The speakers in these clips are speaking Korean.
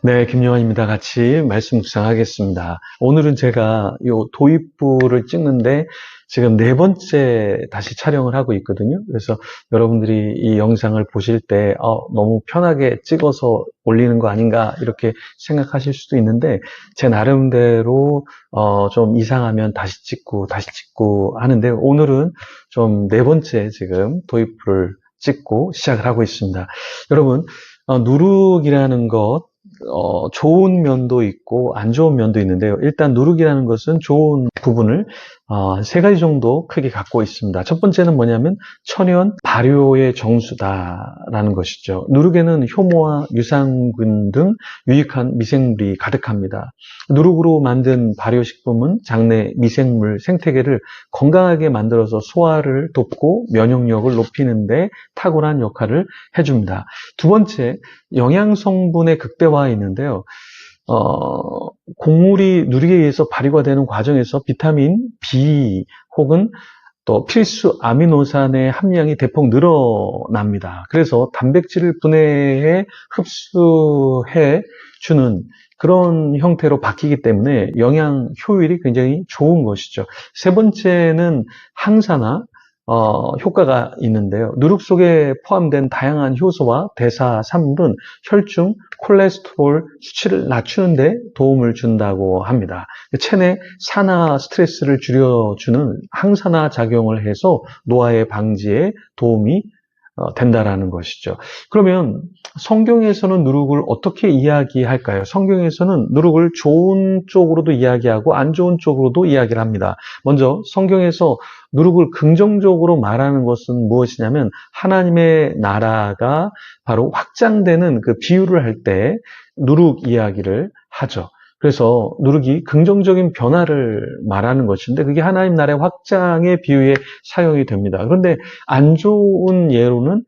네, 김요한입니다. 같이 말씀 묵상하겠습니다. 오늘은 제가 요 도입부를 찍는데 지금 네 번째 다시 촬영을 하고 있거든요. 그래서 여러분들이 이 영상을 보실 때 너무 편하게 찍어서 올리는 거 아닌가 이렇게 생각하실 수도 있는데 제 나름대로 좀 이상하면 다시 찍고 하는데 오늘은 좀 네 번째 지금 도입부를 찍고 시작을 하고 있습니다. 여러분, 누룩이라는 것 좋은 면도 있고 안 좋은 면도 있는데요. 일단 누룩이라는 것은 좋은 부분을 세 가지 정도 크게 갖고 있습니다. 첫 번째는 뭐냐면 천연 발효의 정수다라는 것이죠. 누룩에는 효모와 유산균 등 유익한 미생물이 가득합니다. 누룩으로 만든 발효식품은 장내 미생물 생태계를 건강하게 만들어서 소화를 돕고 면역력을 높이는 데 탁월한 역할을 해줍니다. 두 번째, 영양 성분의 극대화가 있는데요. 곡물이 누리에 의해서 발효가 되는 과정에서 비타민 B 혹은 또 필수 아미노산의 함량이 대폭 늘어납니다. 그래서 단백질을 분해해 흡수해 주는 그런 형태로 바뀌기 때문에 영양 효율이 굉장히 좋은 것이죠. 세 번째는 항산화 효과가 있는데요. 누룩 속에 포함된 다양한 효소와 대사 산물은 혈중 콜레스테롤 수치를 낮추는 데 도움을 준다고 합니다. 체내 산화 스트레스를 줄여주는 항산화 작용을 해서 노화의 방지에 도움이 된다라는 것이죠. 그러면 성경에서는 누룩을 어떻게 이야기할까요? 성경에서는 누룩을 좋은 쪽으로도 이야기하고 안 좋은 쪽으로도 이야기를 합니다. 먼저 성경에서 누룩을 긍정적으로 말하는 것은 무엇이냐면 하나님의 나라가 바로 확장되는 그 비유를 할 때 누룩 이야기를 하죠. 그래서 누룩이 긍정적인 변화를 말하는 것인데 그게 하나님 나라의 확장의 비유에 사용이 됩니다. 그런데 안 좋은 예로는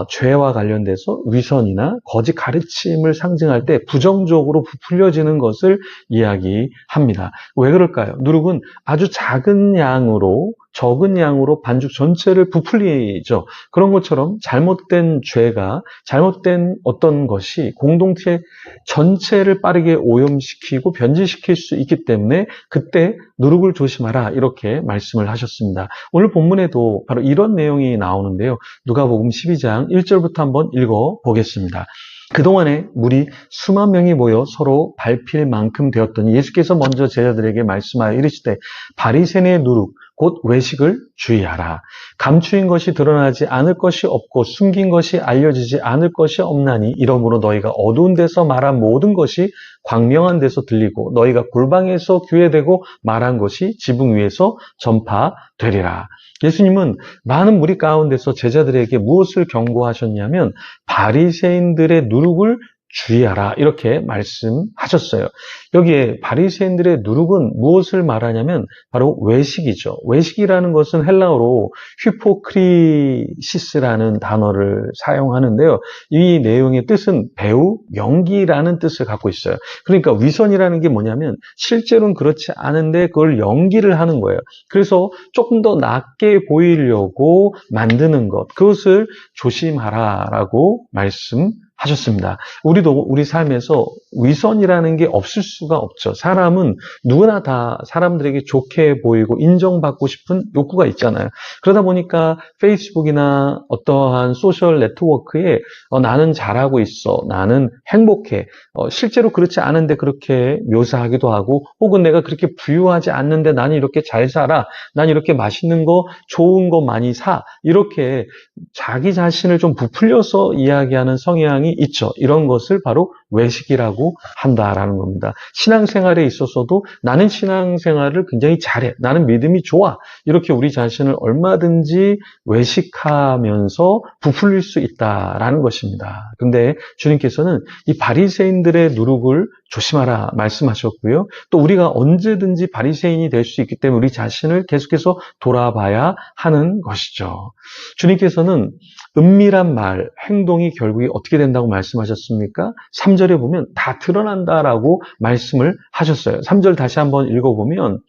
죄와 관련돼서 위선이나 거짓 가르침을 상징할 때 부정적으로 부풀려지는 것을 이야기합니다. 왜 그럴까요? 누룩은 아주 적은 양으로 반죽 전체를 부풀리죠. 그런 것처럼 잘못된 죄가, 잘못된 어떤 것이 공동체 전체를 빠르게 오염시키고 변질시킬 수 있기 때문에 그때 누룩을 조심하라 이렇게 말씀을 하셨습니다. 오늘 본문에도 바로 이런 내용이 나오는데요. 누가복음 12장 1절부터 한번 읽어보겠습니다. 그동안에 물이 수만 명이 모여 서로 밟힐 만큼 되었더니 예수께서 먼저 제자들에게 말씀하여 이르시되 바리새인의 누룩 곧 외식을 주의하라. 감추인 것이 드러나지 않을 것이 없고 숨긴 것이 알려지지 않을 것이 없나니 이러므로 너희가 어두운 데서 말한 모든 것이 광명한 데서 들리고 너희가 골방에서 교회되고 말한 것이 지붕 위에서 전파되리라. 예수님은 많은 무리 가운데서 제자들에게 무엇을 경고하셨냐면 바리새인들의 누룩을 주의하라 이렇게 말씀하셨어요. 여기에 바리새인들의 누룩은 무엇을 말하냐면 바로 외식이죠. 외식이라는 것은 헬라어로 휴포크리시스라는 단어를 사용하는데요. 이 내용의 뜻은 배우, 연기라는 뜻을 갖고 있어요. 그러니까 위선이라는 게 뭐냐면 실제로는 그렇지 않은데 그걸 연기를 하는 거예요. 그래서 조금 더 낫게 보이려고 만드는 것, 그것을 조심하라라고 말씀하셨습니다. 우리도 우리 삶에서 위선이라는 게 없을 수가 없죠. 사람은 누구나 다 사람들에게 좋게 보이고 인정받고 싶은 욕구가 있잖아요. 그러다 보니까 페이스북이나 어떠한 소셜 네트워크에 나는 잘하고 있어, 나는 행복해, 실제로 그렇지 않은데 그렇게 묘사하기도 하고 혹은 내가 그렇게 부유하지 않는데 나는 이렇게 잘 살아, 난 이렇게 맛있는 거 좋은 거 많이 사, 이렇게 자기 자신을 좀 부풀려서 이야기하는 성향이 있죠. 이런 것을 바로 외식이라고 한다라는 겁니다. 신앙생활에 있어서도 나는 신앙생활을 굉장히 잘해, 나는 믿음이 좋아, 이렇게 우리 자신을 얼마든지 외식하면서 부풀릴 수 있다라는 것입니다. 그런데 주님께서는 이 바리새인들의 누룩을 조심하라 말씀하셨고요. 또 우리가 언제든지 바리새인이 될 수 있기 때문에 우리 자신을 계속해서 돌아봐야 하는 것이죠. 주님께서는 은밀한 말, 행동이 결국에 어떻게 된다고 말씀하셨습니까? 3절에 보면 다 드러난다라고 말씀을 하셨어요. 3절 다시 한번 읽어보면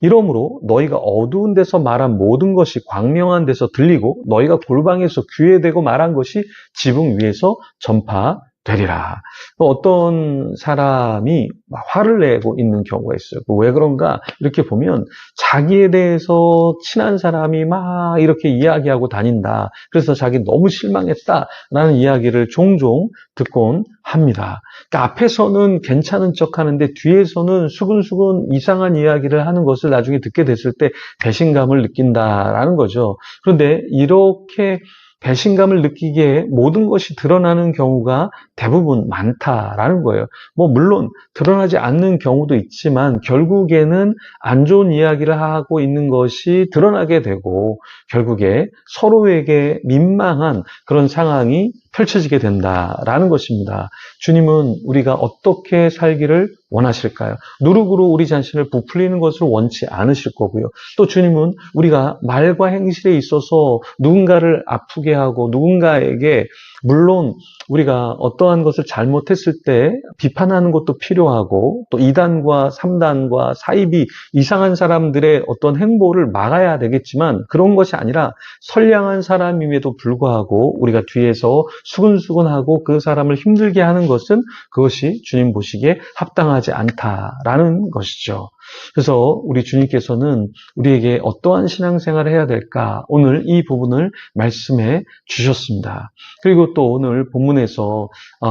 이러므로 너희가 어두운 데서 말한 모든 것이 광명한 데서 들리고 너희가 골방에서 귀에대고 말한 것이 지붕 위에서 전파 되리라. 어떤 사람이 막 화를 내고 있는 경우가 있어요. 왜 그런가? 이렇게 보면 자기에 대해서 친한 사람이 막 이렇게 이야기하고 다닌다. 그래서 자기 너무 실망했다라는 이야기를 종종 듣곤 합니다. 그러니까 앞에서는 괜찮은 척 하는데 뒤에서는 수근수근 이상한 이야기를 하는 것을 나중에 듣게 됐을 때 배신감을 느낀다라는 거죠. 그런데 이렇게 배신감을 느끼기에 모든 것이 드러나는 경우가 대부분 많다라는 거예요. 물론 드러나지 않는 경우도 있지만 결국에는 안 좋은 이야기를 하고 있는 것이 드러나게 되고 결국에 서로에게 민망한 그런 상황이 펼쳐지게 된다라는 것입니다. 주님은 우리가 어떻게 살기를 원하실까요? 누룩으로 우리 자신을 부풀리는 것을 원치 않으실 거고요. 또 주님은 우리가 말과 행실에 있어서 누군가를 아프게 하고 누군가에게 물론 우리가 어떠한 것을 잘못했을 때 비판하는 것도 필요하고 또 2단과 3단과 사이비 이상한 사람들의 어떤 행보를 막아야 되겠지만 그런 것이 아니라 선량한 사람임에도 불구하고 우리가 뒤에서 수근수근하고 그 사람을 힘들게 하는 것은 그것이 주님 보시기에 합당하지 않다라는 것이죠. 그래서 우리 주님께서는 우리에게 어떠한 신앙생활을 해야 될까? 오늘 이 부분을 말씀해 주셨습니다. 그리고 또 오늘 본문에서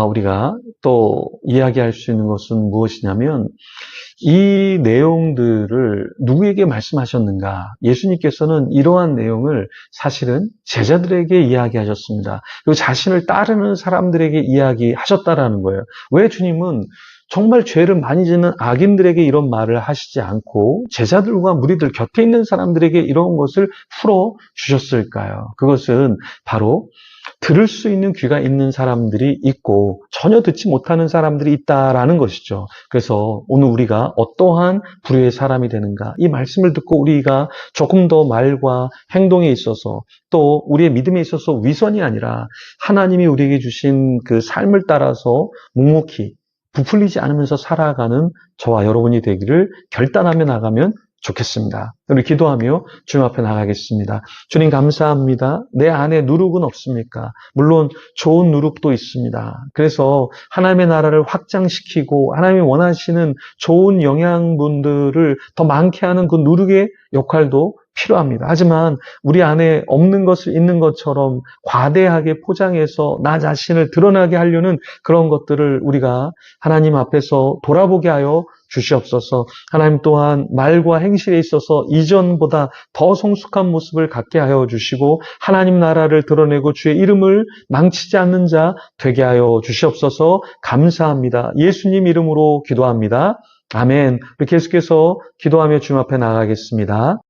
우리가 또 이야기할 수 있는 것은 무엇이냐면 이 내용들을 누구에게 말씀하셨는가? 예수님께서는 이러한 내용을 사실은 제자들에게 이야기하셨습니다. 그리고 자신을 따르는 사람들에게 이야기하셨다라는 거예요. 왜 주님은 정말 죄를 많이 짓는 악인들에게 이런 말을 하시지 않고 제자들과 무리들 곁에 있는 사람들에게 이런 것을 풀어주셨을까요? 그것은 바로 들을 수 있는 귀가 있는 사람들이 있고 전혀 듣지 못하는 사람들이 있다라는 것이죠. 그래서 오늘 우리가 어떠한 부류의 사람이 되는가? 이 말씀을 듣고 우리가 조금 더 말과 행동에 있어서 또 우리의 믿음에 있어서 위선이 아니라 하나님이 우리에게 주신 그 삶을 따라서 묵묵히 부풀리지 않으면서 살아가는 저와 여러분이 되기를 결단하며 나가면 좋겠습니다. 우리 기도하며 주님 앞에 나가겠습니다. 주님 감사합니다. 내 안에 누룩은 없습니까? 물론 좋은 누룩도 있습니다. 그래서 하나님의 나라를 확장시키고 하나님이 원하시는 좋은 영양분들을 더 많게 하는 그 누룩의 역할도 필요합니다. 하지만 우리 안에 없는 것을 있는 것처럼 과대하게 포장해서 나 자신을 드러나게 하려는 그런 것들을 우리가 하나님 앞에서 돌아보게 하여 주시옵소서. 하나님 또한 말과 행실에 있어서 이전보다 더 성숙한 모습을 갖게 하여 주시고 하나님 나라를 드러내고 주의 이름을 망치지 않는 자 되게 하여 주시옵소서. 감사합니다. 예수님 이름으로 기도합니다. 아멘. 우리 계속해서 기도하며 주님 앞에 나가겠습니다.